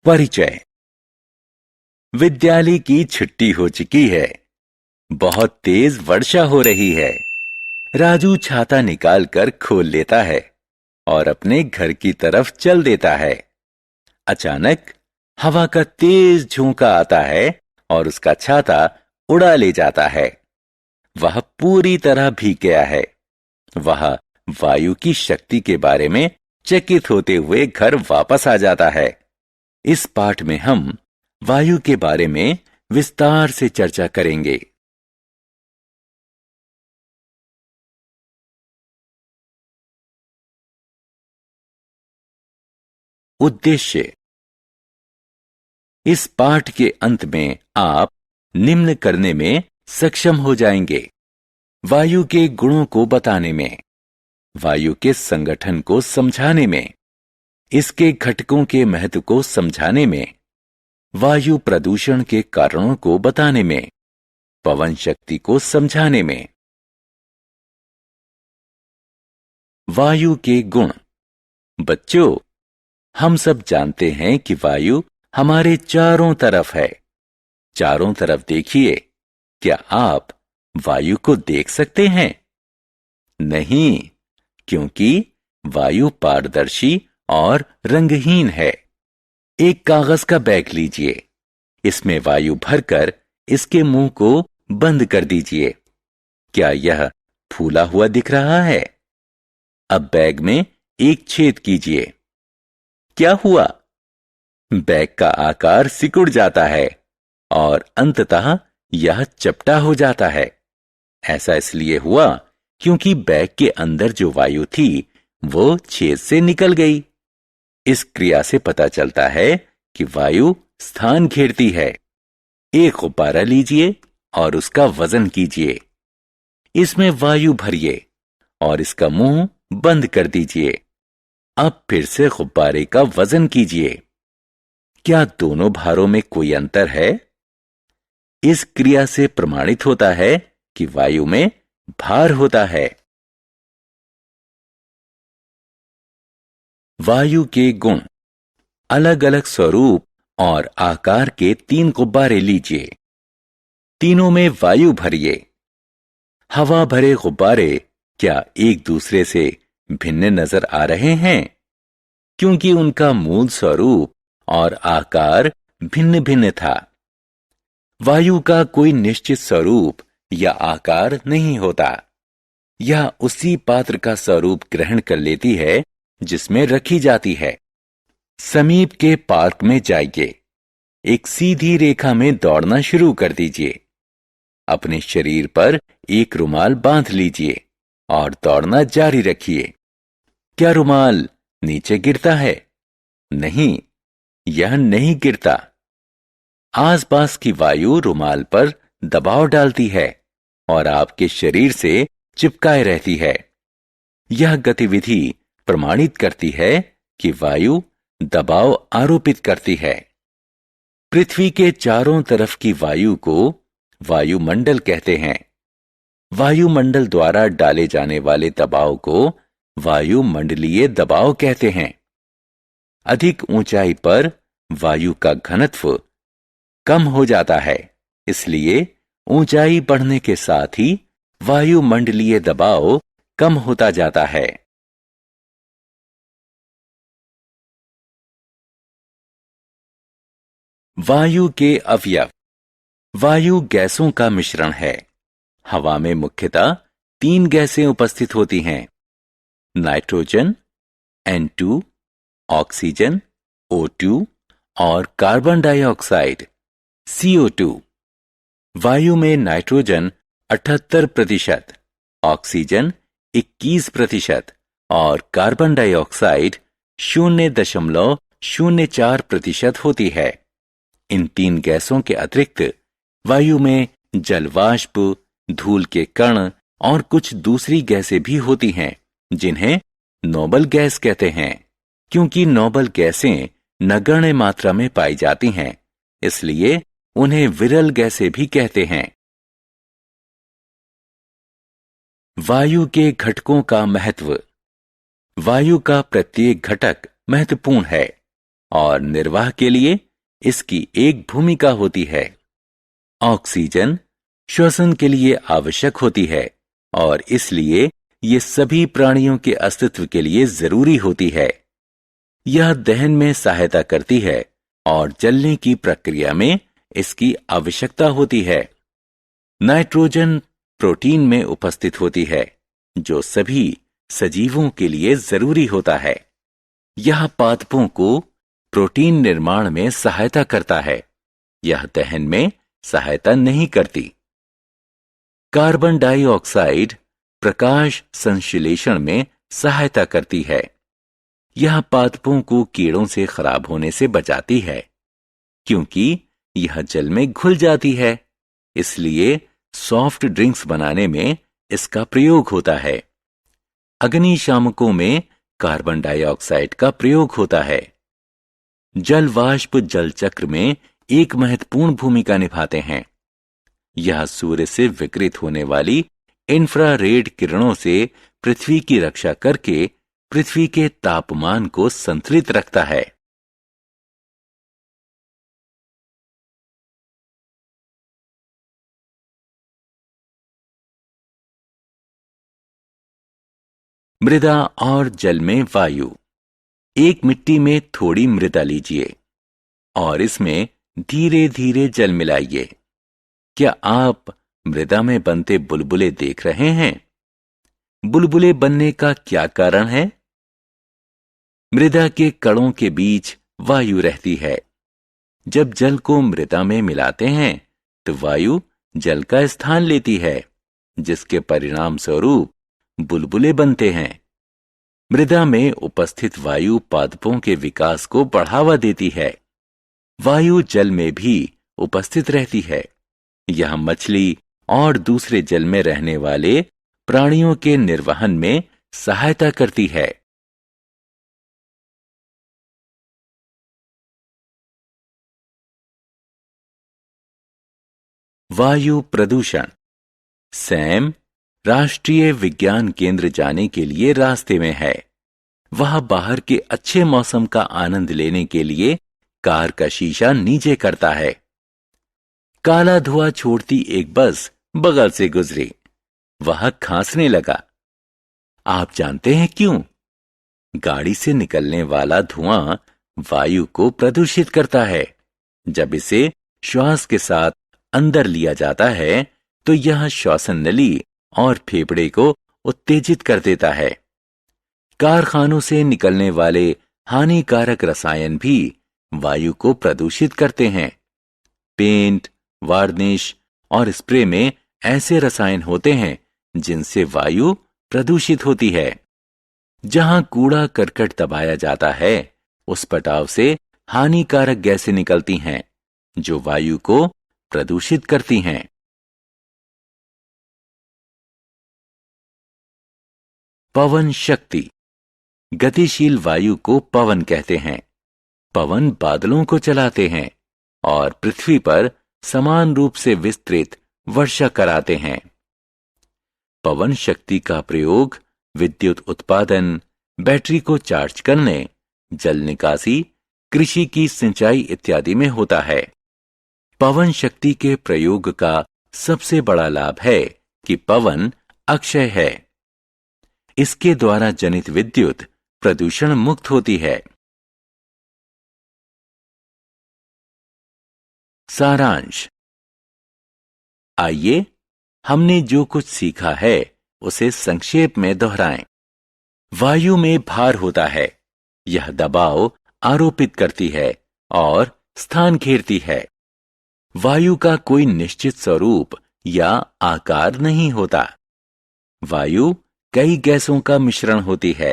परिचय। विद्यालय की छुट्टी हो चुकी है। बहुत तेज वर्षा हो रही है। राजू छाता निकालकर खोल लेता है और अपने घर की तरफ चल देता है। अचानक हवा का तेज झोंका आता है और उसका छाता उड़ा ले जाता है। वह पूरी तरह भीग गया है। वह वायु की शक्ति के बारे में चकित होते हुए घर वापस आ जाता है। इस पाठ में हम वायु के बारे में विस्तार से चर्चा करेंगे। उद्देश्य। इस पाठ के अंत में आप निम्न करने में सक्षम हो जाएंगे: वायु के गुणों को बताने में, वायु के संगठन को समझाने में, इसके घटकों के महत्व को समझाने में, वायु प्रदूषण के कारणों को बताने में, पवन शक्ति को समझाने में। वायु के गुण। बच्चों, हम सब जानते हैं कि वायु हमारे चारों तरफ है। चारों तरफ देखिए। क्या आप वायु को देख सकते हैं? नहीं, क्योंकि वायु पारदर्शी और रंगहीन है। एक कागज का बैग लीजिए। इसमें वायु भरकर इसके मुंह को बंद कर दीजिए। क्या यह फूला हुआ दिख रहा है? अब बैग में एक छेद कीजिए। क्या हुआ? बैग का आकार सिकुड़ जाता है और अंततः यह चपटा हो जाता है। ऐसा इसलिए हुआ क्योंकि बैग के अंदर जो वायु थी वो छेद से निकल गई। इस क्रिया से पता चलता है कि वायु स्थान घेरती है। एक गुब्बारा लीजिए और उसका वजन कीजिए। इसमें वायु भरिए और इसका मुंह बंद कर दीजिए। अब फिर से गुब्बारे का वजन कीजिए। क्या दोनों भारों में कोई अंतर है? इस क्रिया से प्रमाणित होता है कि वायु में भार होता है। वायु के गुण। अलग अलग स्वरूप और आकार के 3 गुब्बारे लीजिए। तीनों में वायु भरिए। हवा भरे गुब्बारे क्या एक दूसरे से भिन्न नजर आ रहे हैं? क्योंकि उनका मूल स्वरूप और आकार भिन्न भिन्न था। वायु का कोई निश्चित स्वरूप या आकार नहीं होता। यह उसी पात्र का स्वरूप ग्रहण कर लेती है जिसमें रखी जाती है। समीप के पार्क में जाइए। एक सीधी रेखा में दौड़ना शुरू कर दीजिए। अपने शरीर पर एक रुमाल बांध लीजिए और दौड़ना जारी रखिए। क्या रुमाल नीचे गिरता है? नहीं, यह नहीं गिरता। आसपास की वायु रुमाल पर दबाव डालती है और आपके शरीर से चिपकाए रहती है। यह गतिविधि प्रमाणित करती है कि वायु दबाव आरोपित करती है। पृथ्वी के चारों तरफ की वायु को वायुमंडल कहते हैं। वायुमंडल द्वारा डाले जाने वाले दबाव को वायुमंडलीय दबाव कहते हैं। अधिक ऊंचाई पर वायु का घनत्व कम हो जाता है, इसलिए ऊंचाई बढ़ने के साथ ही वायुमंडलीय दबाव कम होता जाता है। वायु के अवयव। वायु गैसों का मिश्रण है। हवा में मुख्यतः 3 गैसें उपस्थित होती हैं: नाइट्रोजन N2, ऑक्सीजन O2 और कार्बन डाइऑक्साइड CO2। वायु में नाइट्रोजन 78%, ऑक्सीजन 21% और कार्बन डाइऑक्साइड 0.04% होती है। इन 3 गैसों के अतिरिक्त वायु में जलवाष्प, धूल के कण और कुछ दूसरी गैसें भी होती हैं जिन्हें नोबल गैस कहते हैं। क्योंकि नोबल गैसें नगण्य मात्रा में पाई जाती हैं, इसलिए उन्हें विरल गैसें भी कहते हैं। वायु के घटकों का महत्व। वायु का प्रत्येक घटक महत्वपूर्ण है और निर्वाह के लिए इसकी एक भूमिका होती है। ऑक्सीजन श्वसन के लिए आवश्यक होती है और इसलिए ये सभी प्राणियों के अस्तित्व के लिए जरूरी होती है। यह दहन में सहायता करती है और जलने की प्रक्रिया में इसकी आवश्यकता होती है। नाइट्रोजन प्रोटीन में उपस्थित होती है जो सभी सजीवों के लिए जरूरी होता है। यह पादपों को प्रोटीन निर्माण में सहायता करता है। यह दहन में सहायता नहीं करती। कार्बन डाइऑक्साइड प्रकाश संश्लेषण में सहायता करती है। यह पादपों को कीड़ों से खराब होने से बचाती है क्योंकि यह जल में घुल जाती है। इसलिए सॉफ्ट ड्रिंक्स बनाने में इसका प्रयोग होता है। अग्निशामकों में कार्बन डाइऑक्साइड का प्रयोग होता है। जल वाष्प जल चक्र में एक महत्वपूर्ण भूमिका निभाते हैं। यह सूर्य से विकिरित होने वाली इंफ्रारेड किरणों से पृथ्वी की रक्षा करके पृथ्वी के तापमान को संतुलित रखता है। मृदा और जल में वायु। एक मिट्टी में थोड़ी मृदा लीजिए और इसमें धीरे धीरे जल मिलाइए। क्या आप मृदा में बनते बुलबुले देख रहे हैं? बुलबुले बनने का क्या कारण है? मृदा के कणों के बीच वायु रहती है। जब जल को मृदा में मिलाते हैं तो वायु जल का स्थान लेती है, जिसके परिणाम स्वरूप बुलबुले बनते हैं। मृदा में उपस्थित वायु पादपों के विकास को बढ़ावा देती है। वायु जल में भी उपस्थित रहती है। यह मछली और दूसरे जल में रहने वाले प्राणियों के निर्वहन में सहायता करती है। वायु प्रदूषण। सैम राष्ट्रीय विज्ञान केंद्र जाने के लिए रास्ते में है। वह बाहर के अच्छे मौसम का आनंद लेने के लिए कार का शीशा नीचे करता है। काला धुआं छोड़ती एक बस बगल से गुजरी। वह खांसने लगा। आप जानते हैं क्यों? गाड़ी से निकलने वाला धुआं वायु को प्रदूषित करता है। जब इसे श्वास के साथ अंदर लिया जाता है तो यह श्वसन नली और फेफड़े को उत्तेजित कर देता है। कारखानों से निकलने वाले हानिकारक रसायन भी वायु को प्रदूषित करते हैं। पेंट, वार्निश और स्प्रे में ऐसे रसायन होते हैं जिनसे वायु प्रदूषित होती है। जहां कूड़ा करकट दबाया जाता है उस पटाव से हानिकारक गैसें निकलती हैं जो वायु को प्रदूषित करती हैं। पवन शक्ति। गतिशील वायु को पवन कहते हैं। पवन बादलों को चलाते हैं और पृथ्वी पर समान रूप से विस्तृत वर्षा कराते हैं। पवन शक्ति का प्रयोग विद्युत उत्पादन, बैटरी को चार्ज करने, जल निकासी, कृषि की सिंचाई इत्यादि में होता है। पवन शक्ति के प्रयोग का सबसे बड़ा लाभ है कि पवन अक्षय है। इसके द्वारा जनित विद्युत प्रदूषण मुक्त होती है। सारांश। आइए हमने जो कुछ सीखा है उसे संक्षेप में दोहराएं। वायु में भार होता है। यह दबाव आरोपित करती है और स्थान घेरती है। वायु का कोई निश्चित स्वरूप या आकार नहीं होता। वायु कई गैसों का मिश्रण होती है।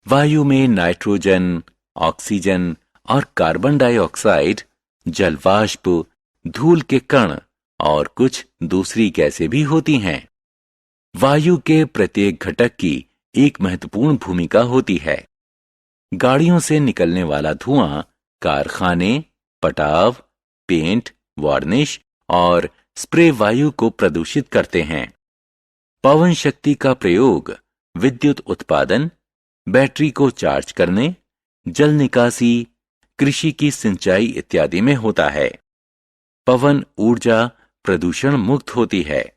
वायु में नाइट्रोजन, ऑक्सीजन और कार्बन डाइऑक्साइड, जल वाष्प, धूल के कण और कुछ दूसरी गैसें भी होती हैं। वायु के प्रत्येक घटक की एक महत्वपूर्ण भूमिका होती है। गाड़ियों से निकलने वाला धुआं कारखाने, पटाव, पेंट, वार्निश और स्प्रे वायु को प्रदूषित करते हैं। पवन शक्ति का प्रयोग विद्युत उत्पादन, बैटरी को चार्ज करने, जल निकासी, कृषि की सिंचाई इत्यादि में होता है। पवन ऊर्जा प्रदूषण मुक्त होती है।